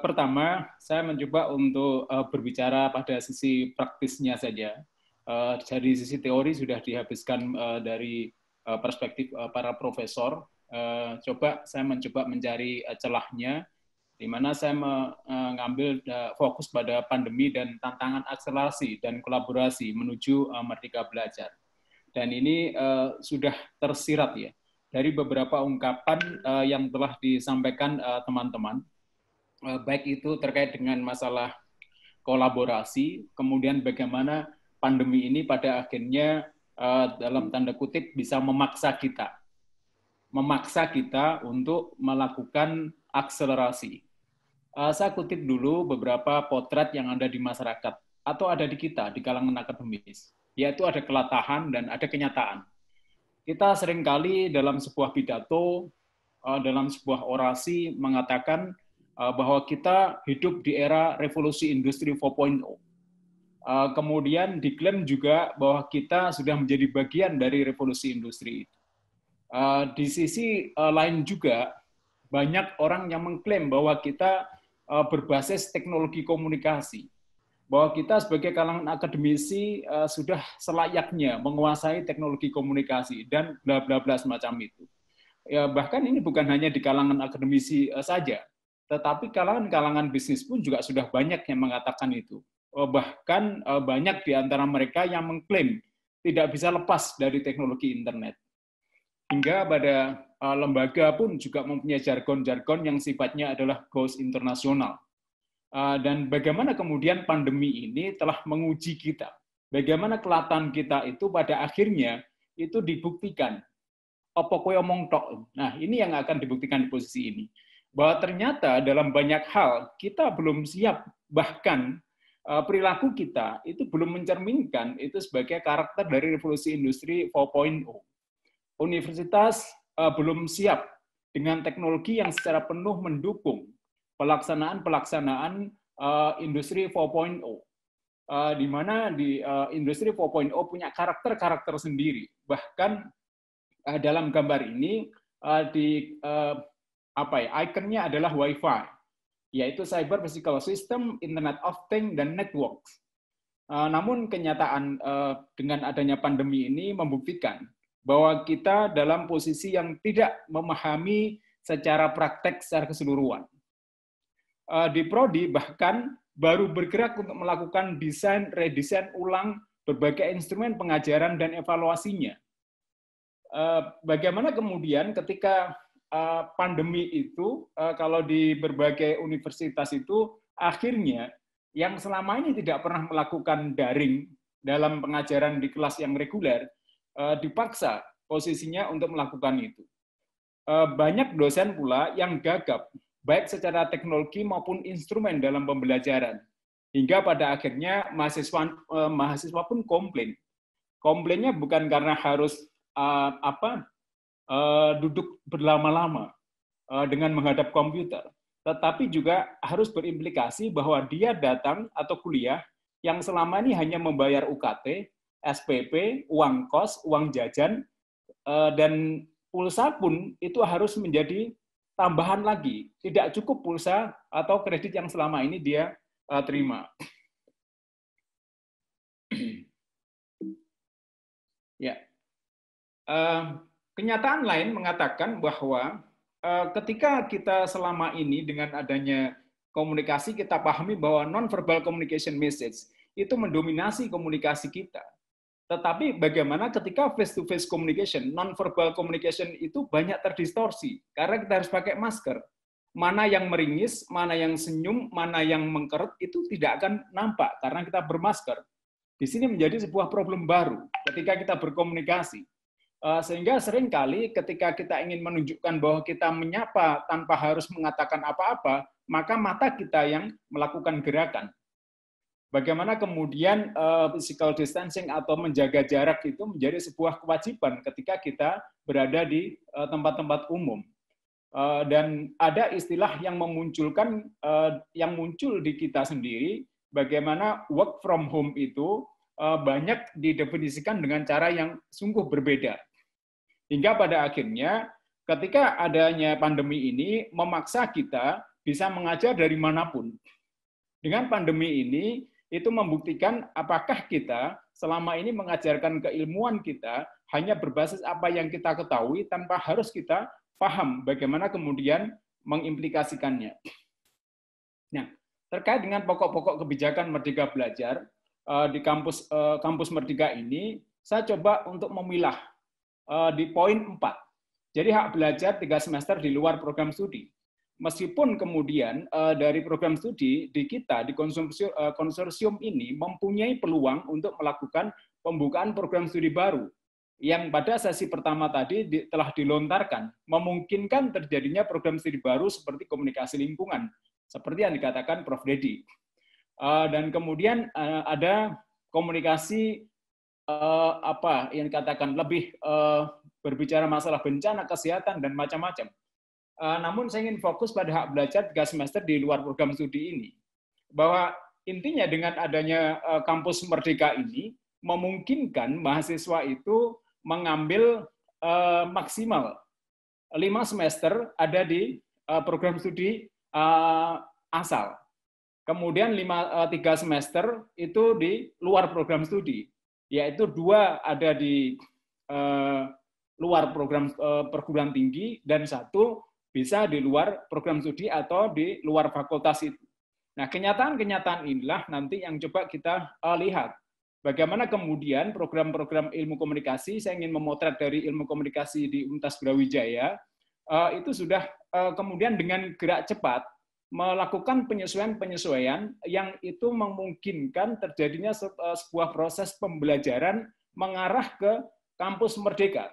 Pertama, saya mencoba untuk berbicara pada sisi praktisnya saja. Dari sisi teori sudah dihabiskan dari perspektif para profesor. Coba saya mencoba mencari celahnya, di mana saya mengambil fokus pada pandemi dan tantangan akselerasi dan kolaborasi menuju Merdeka Belajar. Dan ini sudah tersirat ya dari beberapa ungkapan yang telah disampaikan teman-teman, baik itu terkait dengan masalah kolaborasi, kemudian bagaimana pandemi ini pada akhirnya dalam tanda kutip bisa memaksa untuk melakukan akselerasi. Saya kutip dulu beberapa potret yang ada di masyarakat atau ada di kita, di kalangan akademis, yaitu ada kelatahan dan ada kenyataan. Kita seringkali dalam sebuah pidato, dalam sebuah orasi mengatakan bahwa kita hidup di era revolusi industri 4.0. Kemudian diklaim juga bahwa kita sudah menjadi bagian dari revolusi industri itu. Di sisi lain juga, banyak orang yang mengklaim bahwa kita berbasis teknologi komunikasi, bahwa kita sebagai kalangan akademisi sudah selayaknya menguasai teknologi komunikasi, dan bla bla bla semacam itu. Ya, bahkan ini bukan hanya di kalangan akademisi saja, tetapi kalangan bisnis pun juga sudah banyak yang mengatakan itu. Bahkan banyak di antara mereka yang mengklaim tidak bisa lepas dari teknologi internet. Hingga pada lembaga pun juga mempunyai jargon-jargon yang sifatnya adalah goals internasional. Dan bagaimana kemudian pandemi ini telah menguji kita. Bagaimana kelatan kita itu pada akhirnya itu dibuktikan. Apa kowe omong tok. Nah, ini yang akan dibuktikan di posisi ini. Bahwa ternyata dalam banyak hal kita belum siap, bahkan perilaku kita itu belum mencerminkan itu sebagai karakter dari revolusi industri 4.0. Universitas belum siap dengan teknologi yang secara penuh mendukung pelaksanaan industri 4.0. Di mana di industri 4.0 punya karakter-karakter sendiri. Bahkan dalam gambar ini ikonnya adalah Wi-Fi, yaitu Cyber Physical System, Internet of Things, dan Networks. Namun kenyataan dengan adanya pandemi ini membuktikan bahwa kita dalam posisi yang tidak memahami secara praktek secara keseluruhan. Di Prodi bahkan baru bergerak untuk melakukan desain, redesain ulang berbagai instrumen pengajaran dan evaluasinya. Bagaimana kemudian ketika pandemi itu, kalau di berbagai universitas itu, akhirnya yang selama ini tidak pernah melakukan daring dalam pengajaran di kelas yang reguler, dipaksa posisinya untuk melakukan itu. Banyak dosen pula yang gagap, baik secara teknologi maupun instrumen dalam pembelajaran. Hingga pada akhirnya mahasiswa pun komplain. Komplainnya bukan karena harus duduk berlama-lama dengan menghadap komputer, tetapi juga harus berimplikasi bahwa dia datang atau kuliah yang selama ini hanya membayar UKT, SPP, uang kos, uang jajan, dan pulsa pun itu harus menjadi tambahan lagi. Tidak cukup pulsa atau kredit yang selama ini dia terima. Ya. Kenyataan lain mengatakan bahwa ketika kita selama ini dengan adanya komunikasi, kita pahami bahwa non-verbal communication message itu mendominasi komunikasi kita. Tetapi bagaimana ketika face-to-face communication, non-verbal communication itu banyak terdistorsi, karena kita harus pakai masker. Mana yang meringis, mana yang senyum, mana yang mengkerut, itu tidak akan nampak, karena kita bermasker. Di sini menjadi sebuah problem baru ketika kita berkomunikasi. Sehingga seringkali ketika kita ingin menunjukkan bahwa kita menyapa tanpa harus mengatakan apa-apa, maka mata kita yang melakukan gerakan. Bagaimana kemudian physical distancing atau menjaga jarak itu menjadi sebuah kewajiban ketika kita berada di tempat-tempat umum. Dan ada istilah yang memunculkan, yang muncul di kita sendiri, bagaimana work from home itu banyak didefinisikan dengan cara yang sungguh berbeda. Hingga pada akhirnya ketika adanya pandemi ini memaksa kita bisa mengajar dari manapun. Dengan pandemi ini, itu membuktikan apakah kita selama ini mengajarkan keilmuan kita hanya berbasis apa yang kita ketahui tanpa harus kita paham bagaimana kemudian mengimplikasikannya. Nah, terkait dengan pokok-pokok kebijakan Merdeka Belajar di kampus Merdeka ini, saya coba untuk memilah di poin 4. Jadi hak belajar 3 semester di luar program studi. Meskipun kemudian dari program studi di kita, di konsorsium ini mempunyai peluang untuk melakukan pembukaan program studi baru, yang pada sesi pertama tadi telah dilontarkan, memungkinkan terjadinya program studi baru seperti komunikasi lingkungan, seperti yang dikatakan Prof. Dedi. Dan kemudian ada komunikasi apa yang dikatakan lebih berbicara masalah bencana, kesehatan, dan macam-macam. Namun saya ingin fokus pada hak belajar 3 semester di luar program studi ini. Bahwa intinya dengan adanya kampus Merdeka ini, memungkinkan mahasiswa itu mengambil maksimal 5 semester ada di program studi asal. Kemudian 3 semester itu di luar program studi, yaitu 2 ada di luar program perguruan tinggi dan 1 bisa di luar program studi atau di luar fakultas itu. Nah, kenyataan-kenyataan inilah nanti yang coba kita lihat. Bagaimana kemudian program-program ilmu komunikasi, saya ingin memotret dari ilmu komunikasi di Universitas Brawijaya, itu sudah kemudian dengan gerak cepat melakukan penyesuaian-penyesuaian yang itu memungkinkan terjadinya sebuah proses pembelajaran mengarah ke kampus Merdeka.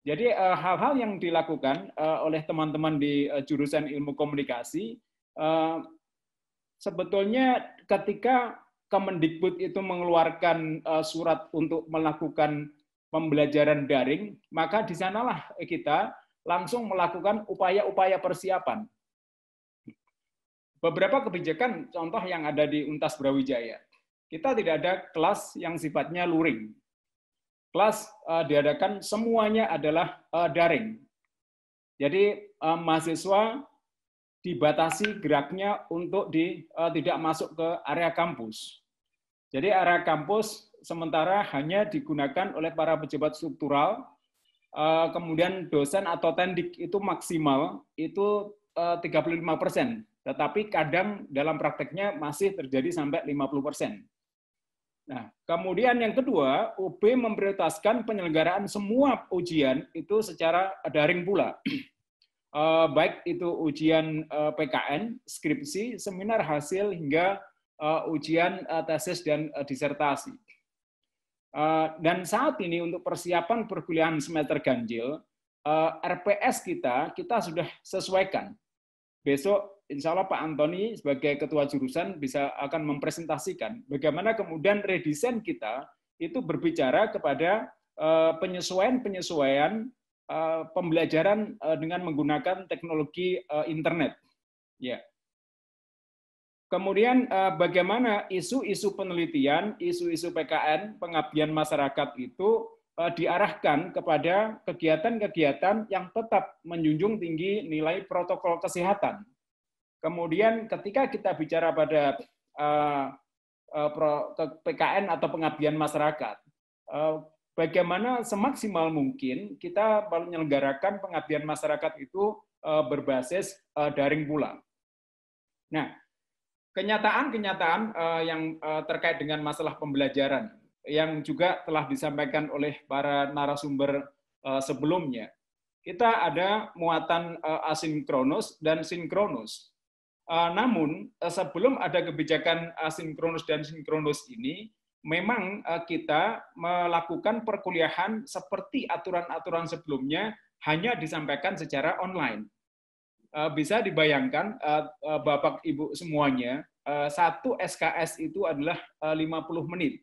Jadi hal-hal yang dilakukan oleh teman-teman di jurusan ilmu komunikasi, sebetulnya ketika Kemendikbud itu mengeluarkan surat untuk melakukan pembelajaran daring, maka di sanalah kita langsung melakukan upaya-upaya persiapan. Beberapa kebijakan, contoh yang ada di Universitas Brawijaya, kita tidak ada kelas yang sifatnya luring. Kelas diadakan semuanya adalah daring. Jadi mahasiswa dibatasi geraknya untuk tidak masuk ke area kampus. Jadi area kampus sementara hanya digunakan oleh para pejabat struktural, kemudian dosen atau tendik itu maksimal itu 35%, tetapi kadang dalam prakteknya masih terjadi sampai 50%. Nah, kemudian yang kedua, UB memprioritaskan penyelenggaraan semua ujian itu secara daring pula. Baik itu ujian PKN, skripsi, seminar hasil, hingga ujian tesis dan disertasi. Dan saat ini untuk persiapan perkuliahan semester ganjil, RPS kita sudah sesuaikan. Besok insya Allah Pak Antoni sebagai ketua jurusan akan mempresentasikan bagaimana kemudian redesign kita itu berbicara kepada penyesuaian pembelajaran dengan menggunakan teknologi internet. Ya. Kemudian bagaimana isu-isu penelitian, isu-isu PKN, pengabdian masyarakat itu diarahkan kepada kegiatan-kegiatan yang tetap menjunjung tinggi nilai protokol kesehatan. Kemudian ketika kita bicara pada PKN atau pengabdian masyarakat, bagaimana semaksimal mungkin kita menyelenggarakan pengabdian masyarakat itu berbasis daring pula. Nah, kenyataan-kenyataan yang terkait dengan masalah pembelajaran yang juga telah disampaikan oleh para narasumber sebelumnya. Kita ada muatan asinkronus dan sinkronus. Namun, sebelum ada kebijakan asinkronus dan sinkronus ini, memang kita melakukan perkuliahan seperti aturan-aturan sebelumnya hanya disampaikan secara online. Bisa dibayangkan, Bapak Ibu semuanya, satu SKS itu adalah 50 menit.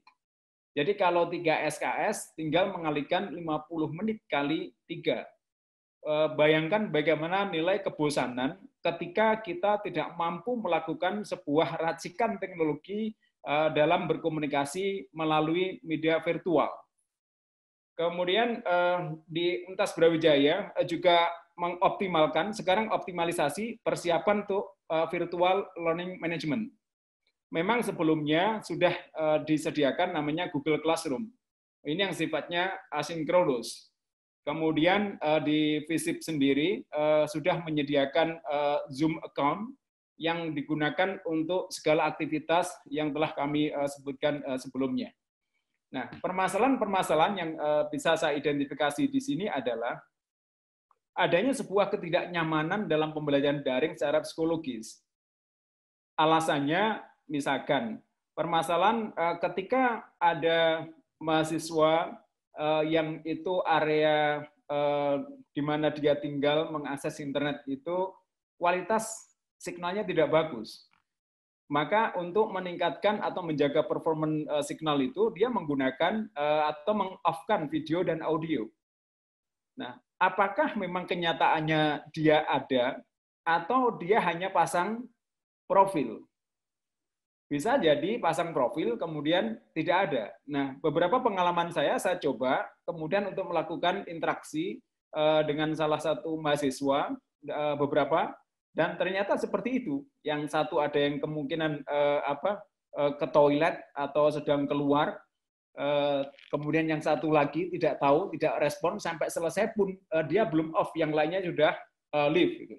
Jadi kalau 3 SKS tinggal mengalikan 50 menit kali 3. Bayangkan bagaimana nilai kebosanan ketika kita tidak mampu melakukan sebuah racikan teknologi dalam berkomunikasi melalui media virtual. Kemudian di Untas Brawijaya juga mengoptimalkan, sekarang optimalisasi persiapan untuk virtual learning management. Memang sebelumnya sudah disediakan namanya Google Classroom. Ini yang sifatnya asinkronus. Kemudian di FISIP sendiri sudah menyediakan Zoom account yang digunakan untuk segala aktivitas yang telah kami sebutkan sebelumnya. Nah, permasalahan-permasalahan yang bisa saya identifikasi di sini adalah adanya sebuah ketidaknyamanan dalam pembelajaran daring secara psikologis. Alasannya, misalkan, permasalahan ketika ada mahasiswa yang itu area di mana dia tinggal mengakses internet itu kualitas signalnya tidak bagus. Maka untuk meningkatkan atau menjaga performance signal itu, dia menggunakan atau meng-off-kan video dan audio. Nah, apakah memang kenyataannya dia ada, atau dia hanya pasang profil? Bisa jadi pasang profil, kemudian tidak ada. Nah, beberapa pengalaman saya coba, kemudian untuk melakukan interaksi dengan salah satu mahasiswa, beberapa, dan ternyata seperti itu. Yang satu ada yang kemungkinan ke toilet atau sedang keluar, kemudian yang satu lagi tidak tahu, tidak respon sampai selesai pun dia belum off, yang lainnya sudah leave.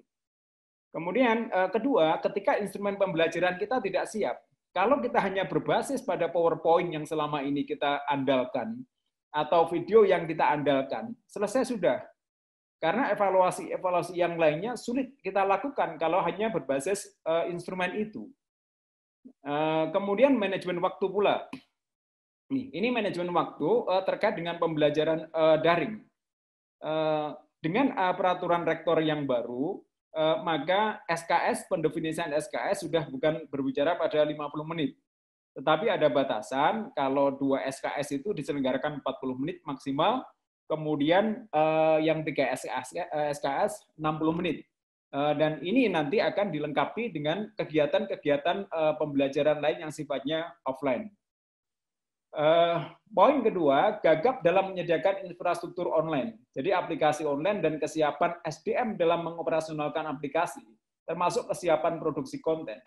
Kemudian kedua, ketika instrumen pembelajaran kita tidak siap, kalau kita hanya berbasis pada PowerPoint yang selama ini kita andalkan atau video yang kita andalkan, selesai sudah. Karena evaluasi yang lainnya sulit kita lakukan kalau hanya berbasis instrumen itu. Kemudian manajemen waktu pula. Ini manajemen waktu terkait dengan pembelajaran daring. Dengan peraturan rektor yang baru, maka SKS, pendefinisian SKS sudah bukan berbicara pada 50 menit. Tetapi ada batasan, kalau 2 SKS itu diselenggarakan 40 menit maksimal, kemudian yang 3 SKS 60 menit. Dan ini nanti akan dilengkapi dengan kegiatan-kegiatan pembelajaran lain yang sifatnya offline. Poin kedua, gagap dalam menyediakan infrastruktur online. Jadi aplikasi online dan kesiapan SDM dalam mengoperasionalkan aplikasi, termasuk kesiapan produksi konten.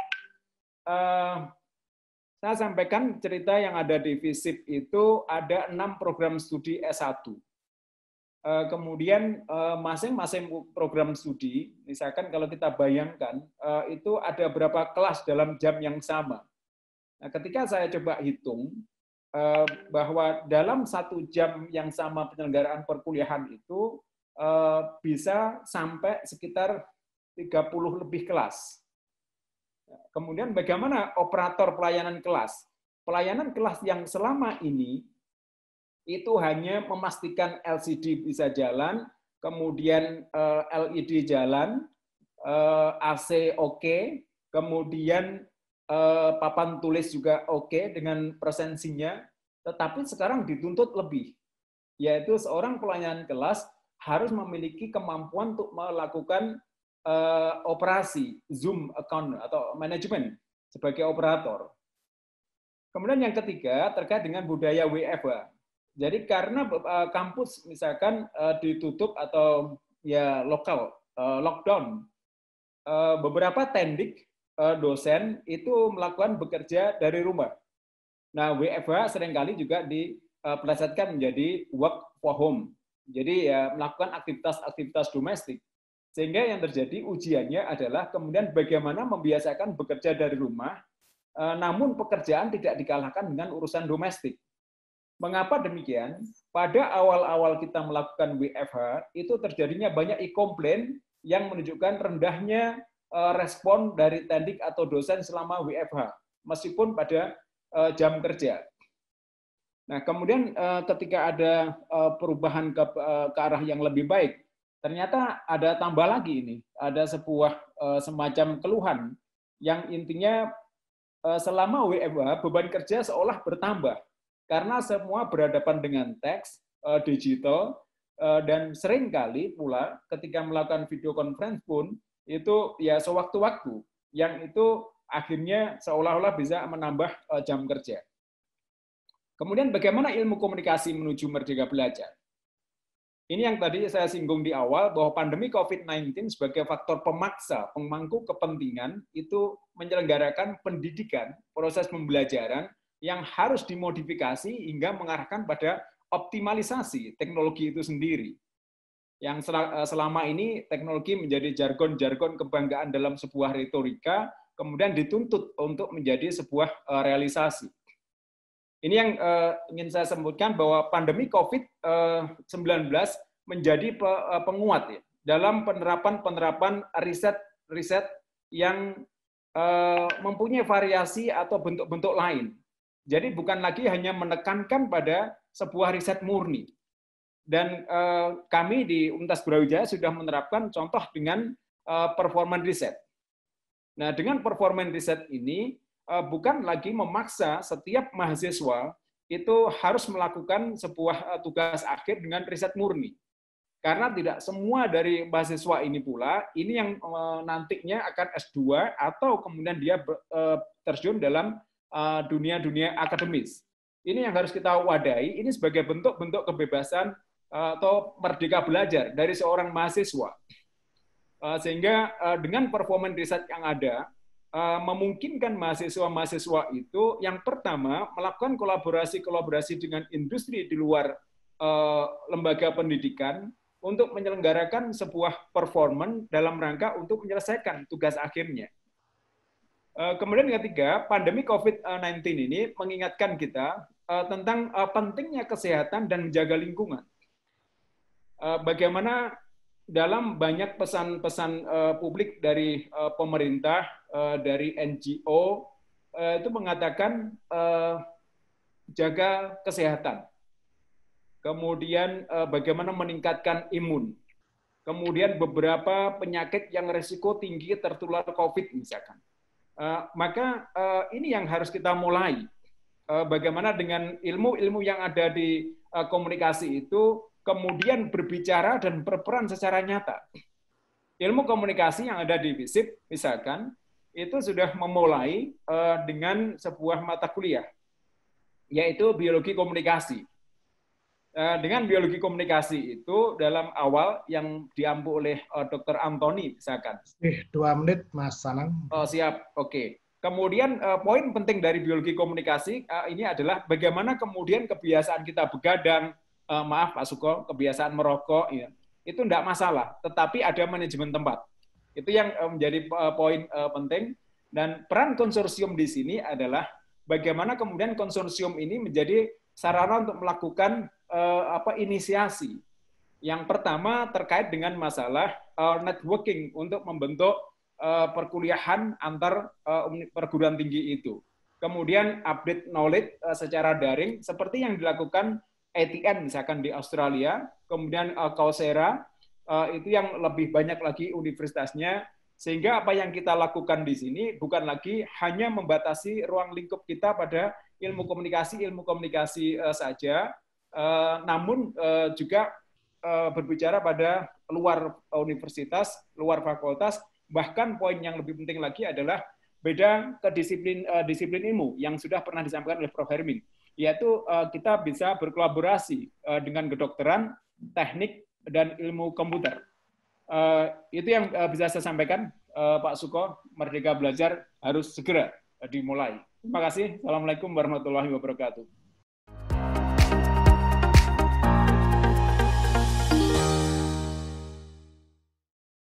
Saya sampaikan cerita yang ada di FISIP itu ada 6 program studi S1. Kemudian masing-masing program studi, misalkan kalau kita bayangkan, itu ada berapa kelas dalam jam yang sama. Nah, ketika saya coba hitung, bahwa dalam 1 jam yang sama penyelenggaraan perkuliahan itu bisa sampai sekitar 30 lebih kelas. Kemudian bagaimana operator pelayanan kelas? Pelayanan kelas yang selama ini itu hanya memastikan LCD bisa jalan, kemudian LED jalan, AC oke, kemudian papan tulis juga oke dengan presensinya, tetapi sekarang dituntut lebih, yaitu seorang pelayanan kelas harus memiliki kemampuan untuk melakukan operasi Zoom account atau manajemen sebagai operator. Kemudian yang ketiga terkait dengan budaya WFH. Jadi karena kampus misalkan ditutup atau ya lokal lockdown, beberapa tendik dosen itu melakukan bekerja dari rumah. Nah, WFH seringkali juga dipelesetkan menjadi work for home. Jadi ya melakukan aktivitas-aktivitas domestik. Sehingga yang terjadi ujiannya adalah kemudian bagaimana membiasakan bekerja dari rumah, namun pekerjaan tidak dikalahkan dengan urusan domestik. Mengapa demikian? Pada awal-awal kita melakukan WFH, itu terjadinya banyak e-komplain yang menunjukkan rendahnya respon dari tendik atau dosen selama WFH, meskipun pada jam kerja. Nah, kemudian ketika ada perubahan ke arah yang lebih baik, ternyata ada tambah lagi ini, ada sebuah semacam keluhan yang intinya selama WFH beban kerja seolah bertambah karena semua berhadapan dengan teks digital dan seringkali pula ketika melakukan video conference pun itu ya sewaktu-waktu yang itu akhirnya seolah-olah bisa menambah jam kerja. Kemudian bagaimana ilmu komunikasi menuju merdeka belajar? Ini yang tadi saya singgung di awal, bahwa pandemi COVID-19 sebagai faktor pemaksa, pemangku kepentingan, itu menyelenggarakan pendidikan, proses pembelajaran yang harus dimodifikasi hingga mengarahkan pada optimalisasi teknologi itu sendiri. Yang selama ini teknologi menjadi jargon-jargon kebanggaan dalam sebuah retorika, kemudian dituntut untuk menjadi sebuah realisasi. Ini yang ingin saya sebutkan, bahwa pandemi COVID-19 menjadi penguat ya, dalam penerapan riset yang mempunyai variasi atau bentuk-bentuk lain. Jadi bukan lagi hanya menekankan pada sebuah riset murni. Dan kami di Universitas Brawijaya sudah menerapkan contoh dengan performance riset. Nah, dengan performance riset ini bukan lagi memaksa setiap mahasiswa itu harus melakukan sebuah tugas akhir dengan riset murni. Karena tidak semua dari mahasiswa ini pula, ini yang nantinya akan S2 atau kemudian dia terjun dalam dunia-dunia akademis. Ini yang harus kita wadahi, ini sebagai bentuk-bentuk kebebasan atau merdeka belajar dari seorang mahasiswa. Sehingga dengan performance riset yang ada, memungkinkan mahasiswa-mahasiswa itu yang pertama melakukan kolaborasi dengan industri di luar lembaga pendidikan untuk menyelenggarakan sebuah performance dalam rangka untuk menyelesaikan tugas akhirnya. Kemudian yang ketiga, pandemi COVID-19 ini mengingatkan kita tentang pentingnya kesehatan dan menjaga lingkungan. Bagaimana dalam banyak pesan-pesan publik dari pemerintah, dari NGO, itu mengatakan jaga kesehatan. Kemudian bagaimana meningkatkan imun. Kemudian beberapa penyakit yang resiko tinggi tertular COVID misalkan. Maka ini yang harus kita mulai. Bagaimana dengan ilmu-ilmu yang ada di komunikasi itu kemudian berbicara dan berperan secara nyata. Ilmu komunikasi yang ada di FISIP, misalkan, itu sudah memulai dengan sebuah mata kuliah, yaitu biologi komunikasi. Dengan biologi komunikasi itu dalam awal yang diampu oleh Dr. Antoni, misalkan. 2 menit, Mas Sanang. Oh, siap, oke. Kemudian poin penting dari biologi komunikasi ini adalah bagaimana kemudian kebiasaan kita begadang, maaf Pak Suko, kebiasaan merokok, ya, itu tidak masalah, tetapi ada manajemen tempat. Itu yang menjadi poin penting. Dan peran konsorsium di sini adalah bagaimana kemudian konsorsium ini menjadi sarana untuk melakukan inisiasi. Yang pertama terkait dengan masalah networking untuk membentuk perkuliahan antar perguruan tinggi itu. Kemudian update knowledge secara daring seperti yang dilakukan ATN misalkan di Australia, kemudian Coursera, itu yang lebih banyak lagi universitasnya, sehingga apa yang kita lakukan di sini bukan lagi hanya membatasi ruang lingkup kita pada ilmu komunikasi saja, namun juga berbicara pada luar universitas, luar fakultas, bahkan poin yang lebih penting lagi adalah beda ke disiplin ilmu yang sudah pernah disampaikan oleh Prof. Hermin, yaitu kita bisa berkolaborasi dengan kedokteran, teknik, dan ilmu komputer. Itu yang bisa saya sampaikan, Pak Suko. Merdeka Belajar harus segera dimulai. Terima kasih. Assalamualaikum warahmatullahi wabarakatuh.